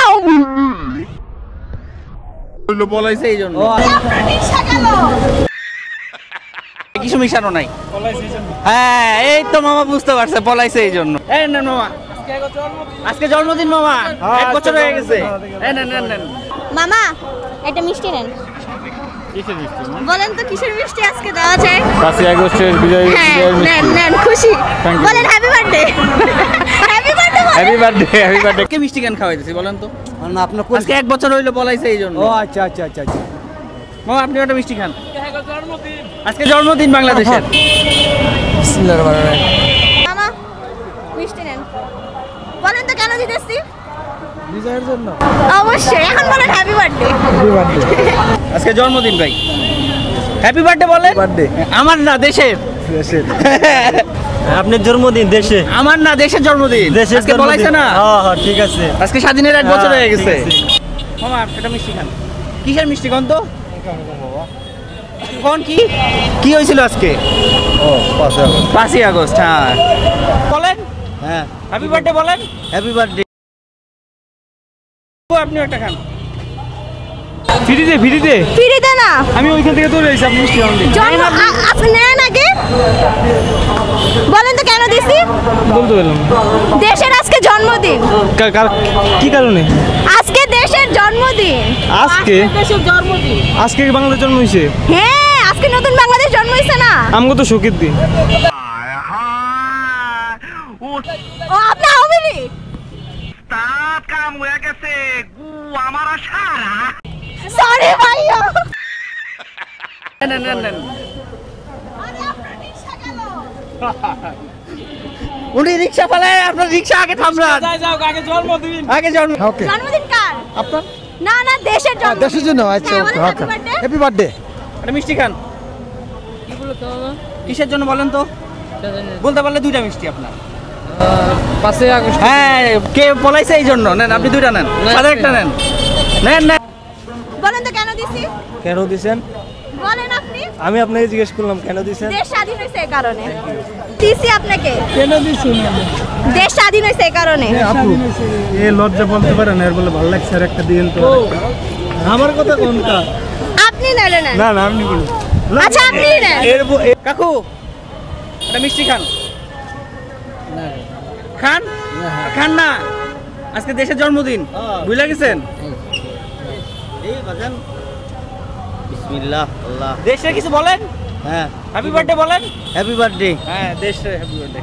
আওয়ামী লীগ বলাইছে এই জন্য কিছু মিশানো নাই। হ্যাঁ এই তো মামা বুঝতে পারছে পলাইছে এই জন্য। এই নেন মামা, আজকে জন্মদিন মামা, 1 বছর হয়ে গেছে। নেন মামা একটা মিষ্টি নেন। বলেন তো কিসের মিষ্টি আজকে দেওয়া যায়? 5 আগস্টের বিজয় নেন খুশি বলেন হ্যাপি বার্থডে। Happy birthday. কে মিষ্টি কেন খাওয়াইতেছি বলেন তো? না আপনার আজকে 1 বছর হইলো পলাইছে এই জন্য। ও আচ্ছা। মামা আপনি একটা মিষ্টি খান, আজকে জন্মদিন বাংলাদেশের। মামা মিষ্টি নেন। বলেন তো কেন দিতেছি? বিজয়ের জন্য। অবশ্যই এখন বলেন হ্যাপি বার্থডে। আজকে জন্মদিন ভাই, হ্যাপি বার্থডে বলেন। আমার না দেশের। আপনার জন্মদিন দেশে, আমার না দেশের জন্মদিন। আজকে বলাইছে না? হ্যাঁ ঠিক আছে। আজকে স্বাধীনের 1 বছর হয়ে গেছে। মামা একটা মিষ্টি খান। কিসের মিষ্টি কোন তো? কোন কি হয়েছিল আজকে? ও 5ই আগস্ট। হ্যাঁ বলেন, হ্যাঁ হ্যাপি বার্থডে বলেন। Happy birthday. আপনি একটা খান। ফ্রিতে না, আমি ওইখান থেকে দৌড়ে এসেছি, আপনি মিষ্টি খাওয়ান। আপনি নেন আগে। বলেন তো কেন দিছি? বলতে পেলাম দেশের আজকে জন্মদিন। কি কারণে? আজকে দেশের জন্মদিন। আজকে বাংলাদেশ জন্ম হয়েছে। হ্যাঁ আজকে নতুন বাংলাদেশ জন্ম হয়েছে না? আমাকে তো শোকের দিন। ও আপনি আওয়ামী লীগ? সরি ভাইয়া। নেন। উনি রিক্সা ফেলায়, আপনার রিক্সা আগে থামলাম। আগে জন্মদিন কার? আপনার? না দেশের জন্মদিন। দেশের জন্য। আচ্ছা হ্যাপি বার্থডে। একটা মিষ্টি খান। কিসের জন্য বলেন তো? বলতে পারলে 2টা মিষ্টি আপনার। 5 আগস্ট। হ্যাঁ কে পলাইছে এই জন্য। নেন আপনি 2টা নেন, সাদা একটা নেন। বলেন তো কেন দিছি? কেন দিছেন? বলেন আপনি। আমি আপনাকে জিজ্ঞেস করলাম কেন দিছেন? দেশ স্বাধীন হয়েছে এই কারণে দিছি আপনাকে। কেন দিছেন? দেশ স্বাধীন হয়েছে এই কারণে। আপু এ লজ্জা বলতে পারেন, এর বলে ভালো লাগছে আর একটা দিন তো। আমার কথা কোনটা? আপনি নেন। না আপনি বলুন। আচ্ছা আপনি নেন। কাকু একটা মিষ্টি খান। খান না, আজকে দেশের জন্মদিন, বুঝলা গেছেন? এই বাজান বিসমিল্লাহ আল্লাহ। দেশে কিছু বলেন, হ্যাঁ হ্যাপি বার্থডে বলেন। Happy birthday. হ্যাঁ দেশে হ্যাপি বার্থডে।